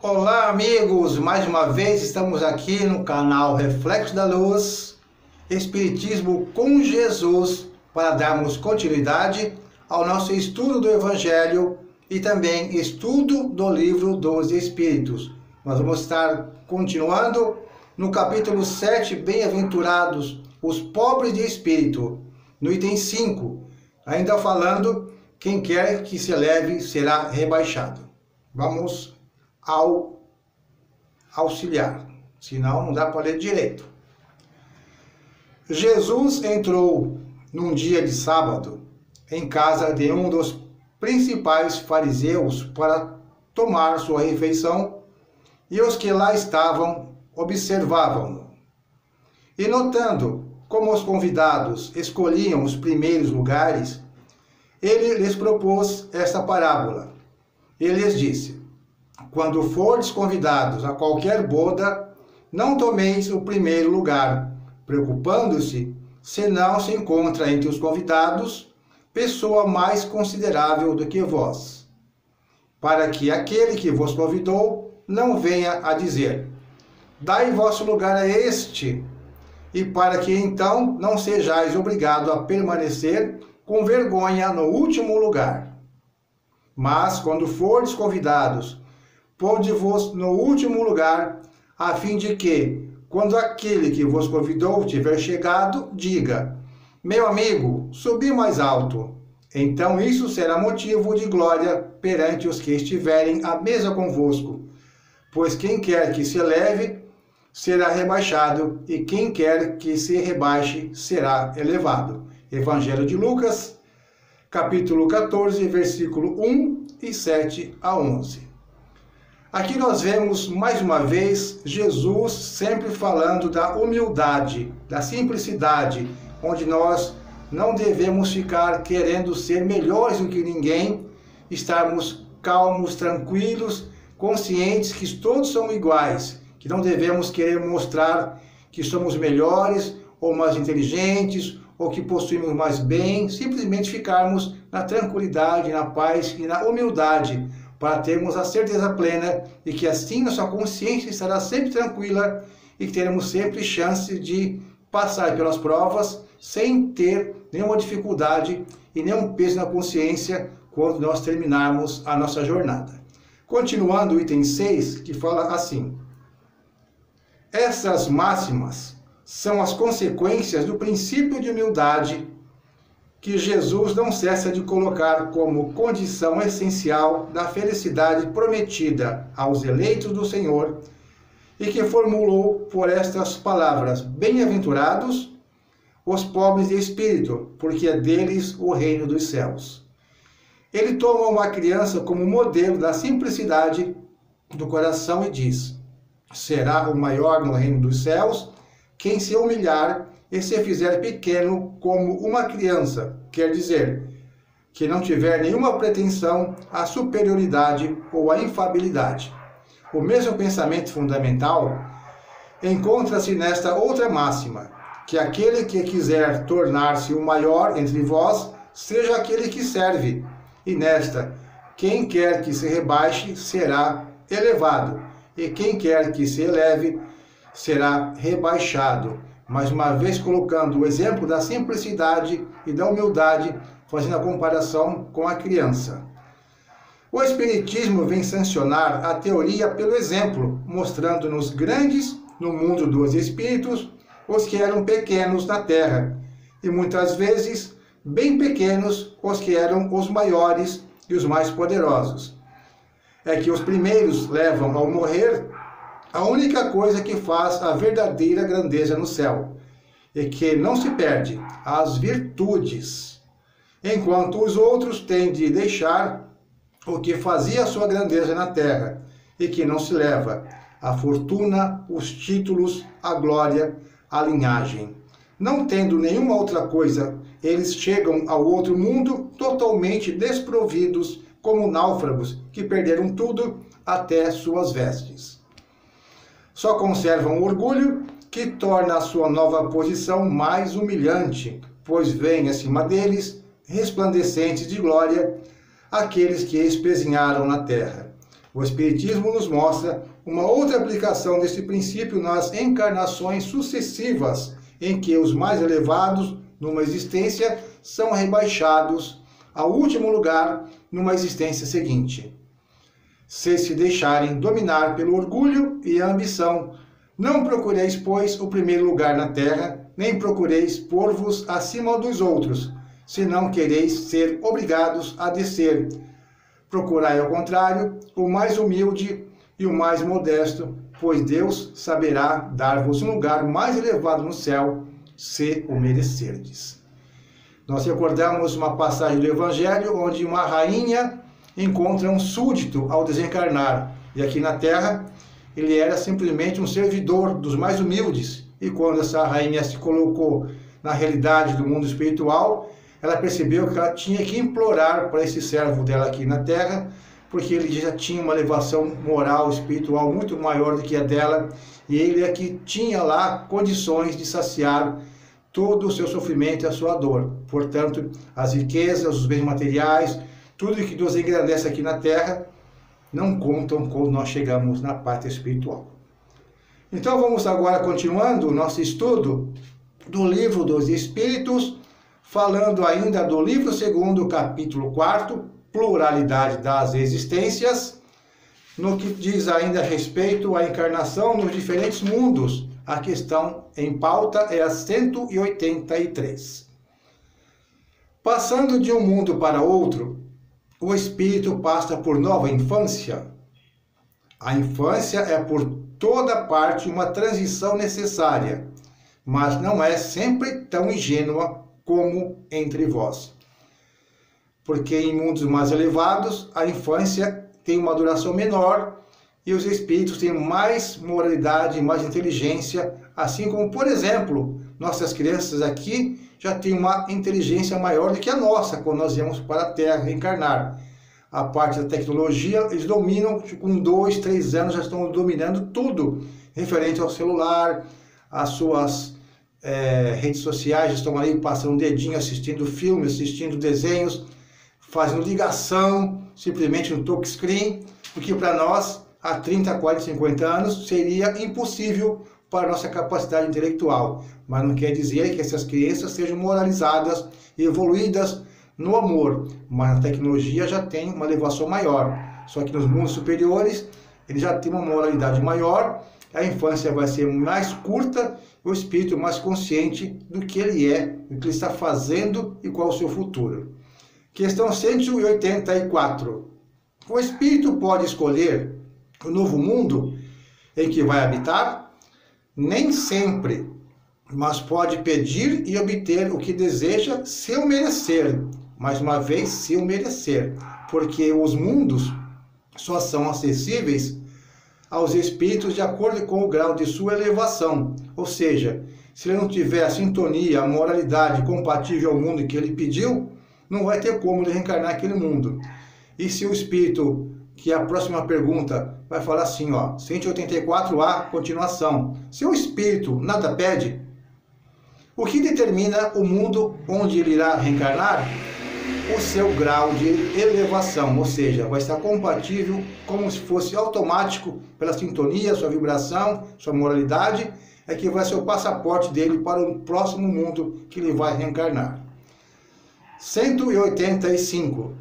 Olá, amigos! Mais uma vez estamos aqui no canal Reflexo da Luz, Espiritismo com Jesus, para darmos continuidade ao nosso estudo do Evangelho e também estudo do Livro dos Espíritos. Nós vamos estar continuando no capítulo 7, Bem-aventurados os pobres de espírito, no item 5, ainda falando, quem quer que se eleve será rebaixado. Vamos ao auxiliar, senão não dá para ler direito. Jesus entrou num dia de sábado em casa de um dos principais fariseus para tomar sua refeição, e os que lá estavam observavam-no. E notando como os convidados escolhiam os primeiros lugares, ele lhes propôs esta parábola. Ele lhes disse: quando fordes convidados a qualquer boda, não tomeis o primeiro lugar, preocupando-se se não se encontra entre os convidados pessoa mais considerável do que vós, para que aquele que vos convidou não venha a dizer: dai vosso lugar a este, e para que então não sejais obrigado a permanecer com vergonha no último lugar. Mas quando fordes convidados, ponde-vos no último lugar, a fim de que, quando aquele que vos convidou tiver chegado, diga: meu amigo, subi mais alto. Então isso será motivo de glória perante os que estiverem à mesa convosco. Pois quem quer que se eleve, será rebaixado, e quem quer que se rebaixe, será elevado. Evangelho de Lucas, capítulo 14, versículo 1 e 7 a 11. Aqui nós vemos mais uma vez Jesus sempre falando da humildade, da simplicidade, onde nós não devemos ficar querendo ser melhores do que ninguém, estarmos calmos, tranquilos, conscientes que todos são iguais, que não devemos querer mostrar que somos melhores ou mais inteligentes ou que possuímos mais bem, simplesmente ficarmos na tranquilidade, na paz e na humildade, para termos a certeza plena e que assim nossa consciência estará sempre tranquila e que teremos sempre chance de passar pelas provas sem ter nenhuma dificuldade e nenhum peso na consciência quando nós terminarmos a nossa jornada. Continuando o item 6, que fala assim: essas máximas são as consequências do princípio de humildade que Jesus não cessa de colocar como condição essencial da felicidade prometida aos eleitos do Senhor e que formulou por estas palavras: bem-aventurados os pobres de espírito, porque é deles o reino dos céus. Ele toma uma criança como modelo da simplicidade do coração e diz: será o maior no reino dos céus quem se humilhar e se fizer pequeno como uma criança, quer dizer, que não tiver nenhuma pretensão à superioridade ou à infabilidade. O mesmo pensamento fundamental encontra-se nesta outra máxima, que aquele que quiser tornar-se o maior entre vós, seja aquele que serve, e nesta, quem quer que se rebaixe será elevado, e quem quer que se eleve será rebaixado. Mais uma vez colocando o exemplo da simplicidade e da humildade, fazendo a comparação com a criança. O Espiritismo vem sancionar a teoria pelo exemplo, mostrando-nos grandes no mundo dos espíritos os que eram pequenos na terra, e muitas vezes bem pequenos os que eram os maiores e os mais poderosos. É que os primeiros levam ao morrer a única coisa que faz a verdadeira grandeza no céu, e que não se perde, as virtudes, enquanto os outros têm de deixar o que fazia a sua grandeza na terra, e que não se leva, a fortuna, os títulos, a glória, a linhagem. Não tendo nenhuma outra coisa, eles chegam ao outro mundo totalmente desprovidos, como náufragos que perderam tudo, até suas vestes. Só conservam orgulho, que torna a sua nova posição mais humilhante, pois vem acima deles, resplandecentes de glória, aqueles que espezinharam na terra. O Espiritismo nos mostra uma outra aplicação desse princípio nas encarnações sucessivas, em que os mais elevados numa existência são rebaixados ao último lugar numa existência seguinte. Se deixarem dominar pelo orgulho e a ambição, não procureis, pois, o primeiro lugar na terra, nem procureis pôr-vos acima dos outros, se não quereis ser obrigados a descer. Procurai, ao contrário, o mais humilde e o mais modesto, pois Deus saberá dar-vos um lugar mais elevado no céu, se o merecerdes. Nós recordamos uma passagem do Evangelho onde uma rainha encontra um súdito ao desencarnar, e aqui na terra ele era simplesmente um servidor dos mais humildes, e quando essa rainha se colocou na realidade do mundo espiritual, ela percebeu que ela tinha que implorar para esse servo dela aqui na terra, porque ele já tinha uma elevação moral, espiritual muito maior do que a dela, e ele é que tinha lá condições de saciar todo o seu sofrimento e a sua dor. Portanto, as riquezas, os bens materiais, tudo que nos engrandece aqui na terra, não contam quando nós chegamos na parte espiritual. Então vamos agora continuando o nosso estudo do Livro dos Espíritos, falando ainda do livro 2º, capítulo 4, Pluralidade das Existências, no que diz ainda a respeito à encarnação nos diferentes mundos. A questão em pauta é a 183. Passando de um mundo para outro, o espírito passa por nova infância. A infância é por toda parte uma transição necessária, mas não é sempre tão ingênua como entre vós. Porque em mundos mais elevados, a infância tem uma duração menor e os espíritos têm mais moralidade, mais inteligência, assim como, por exemplo, nossas crianças aqui já têm uma inteligência maior do que a nossa quando nós viemos para a Terra reencarnar. A parte da tecnologia, eles dominam, com 2, 3 anos já estão dominando tudo, referente ao celular, às suas redes sociais, estão ali passando um dedinho, assistindo filmes, assistindo desenhos, fazendo ligação, simplesmente no touchscreen, porque para nós, há 30, 40, 50 anos, seria impossível para a nossa capacidade intelectual. Mas não quer dizer que essas crianças sejam moralizadas e evoluídas no amor, mas a tecnologia já tem uma elevação maior. Só que nos mundos superiores, ele já tem uma moralidade maior, a infância vai ser mais curta, o espírito mais consciente do que ele é, do que ele está fazendo e qual é o seu futuro. Questão 184. O espírito pode escolher o novo mundo em que vai habitar? Nem sempre, mas pode pedir e obter o que deseja se o merecer. Mais uma vez, se o merecer, porque os mundos só são acessíveis aos espíritos de acordo com o grau de sua elevação. Ou seja, se ele não tiver a sintonia, a moralidade compatível ao mundo que ele pediu, não vai ter como ele reencarnar aquele mundo. E se o espírito, que é a próxima pergunta, vai falar assim, ó, 184A, continuação. Se o espírito nada pede, o que determina o mundo onde ele irá reencarnar? O seu grau de elevação, ou seja, vai estar compatível como se fosse automático pela sintonia, sua vibração, sua moralidade, é que vai ser o passaporte dele para o próximo mundo que ele vai reencarnar. 185.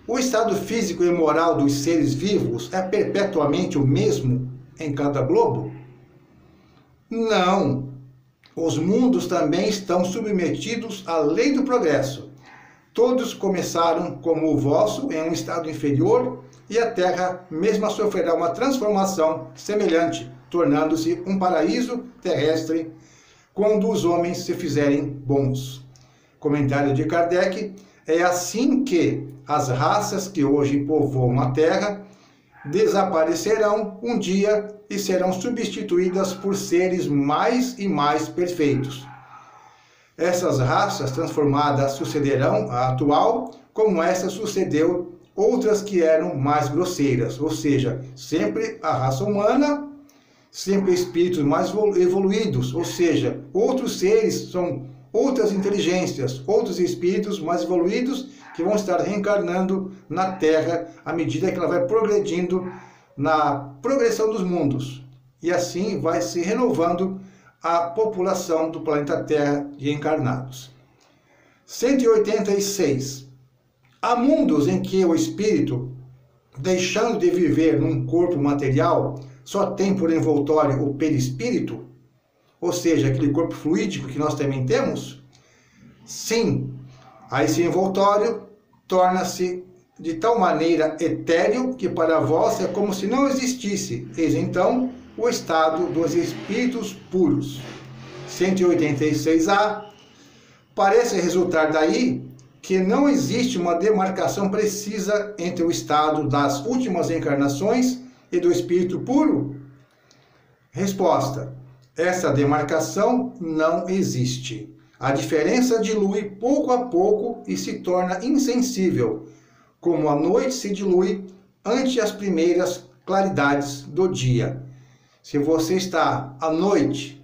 O estado físico e moral dos seres vivos é perpetuamente o mesmo em cada globo? Não. Os mundos também estão submetidos à lei do progresso. Todos começaram como o vosso em um estado inferior e a Terra mesma sofrerá uma transformação semelhante, tornando-se um paraíso terrestre quando os homens se fizerem bons. Comentário de Kardec: é assim que as raças que hoje povoam a Terra desaparecerão um dia e serão substituídas por seres mais e mais perfeitos. Essas raças transformadas sucederão a atual, como essa sucedeu outras que eram mais grosseiras, ou seja, sempre a raça humana, sempre espíritos mais evoluídos, ou seja, outros seres são outras inteligências, outros espíritos mais evoluídos que vão estar reencarnando na Terra à medida que ela vai progredindo na progressão dos mundos. E assim vai se renovando a população do planeta Terra de encarnados. 186. Há mundos em que o espírito, deixando de viver num corpo material, só tem por envoltório o perispírito, ou seja, aquele corpo fluídico que nós também temos? Sim, aí esse envoltório torna-se de tal maneira etéreo que para vós é como se não existisse. Eis então o estado dos espíritos puros. 186A. Parece resultar daí que não existe uma demarcação precisa entre o estado das últimas encarnações e do espírito puro? Resposta: essa demarcação não existe. A diferença dilui pouco a pouco e se torna insensível, como a noite se dilui ante as primeiras claridades do dia. Se você está à noite,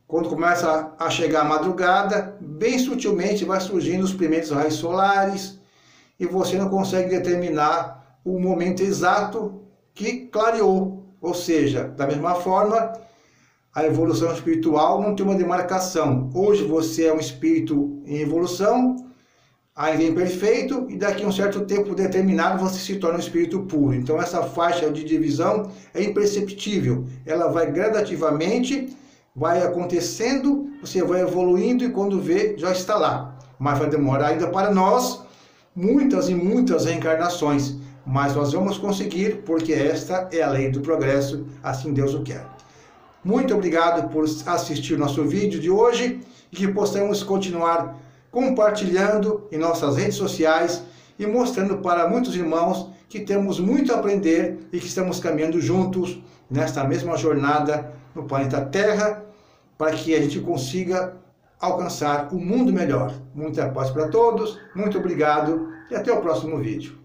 quando começa a chegar a madrugada, bem sutilmente vai surgindo os primeiros raios solares e você não consegue determinar o momento exato que clareou. Ou seja, da mesma forma, a evolução espiritual não tem uma demarcação. Hoje você é um espírito em evolução, ainda imperfeito, e daqui a um certo tempo determinado você se torna um espírito puro. Então essa faixa de divisão é imperceptível. Ela vai gradativamente, vai acontecendo, você vai evoluindo e quando vê, já está lá. Mas vai demorar ainda para nós muitas e muitas reencarnações. Mas nós vamos conseguir, porque esta é a lei do progresso, assim Deus o quer. Muito obrigado por assistir nosso vídeo de hoje e que possamos continuar compartilhando em nossas redes sociais e mostrando para muitos irmãos que temos muito a aprender e que estamos caminhando juntos nesta mesma jornada no planeta Terra para que a gente consiga alcançar um mundo melhor. Muita paz para todos, muito obrigado e até o próximo vídeo.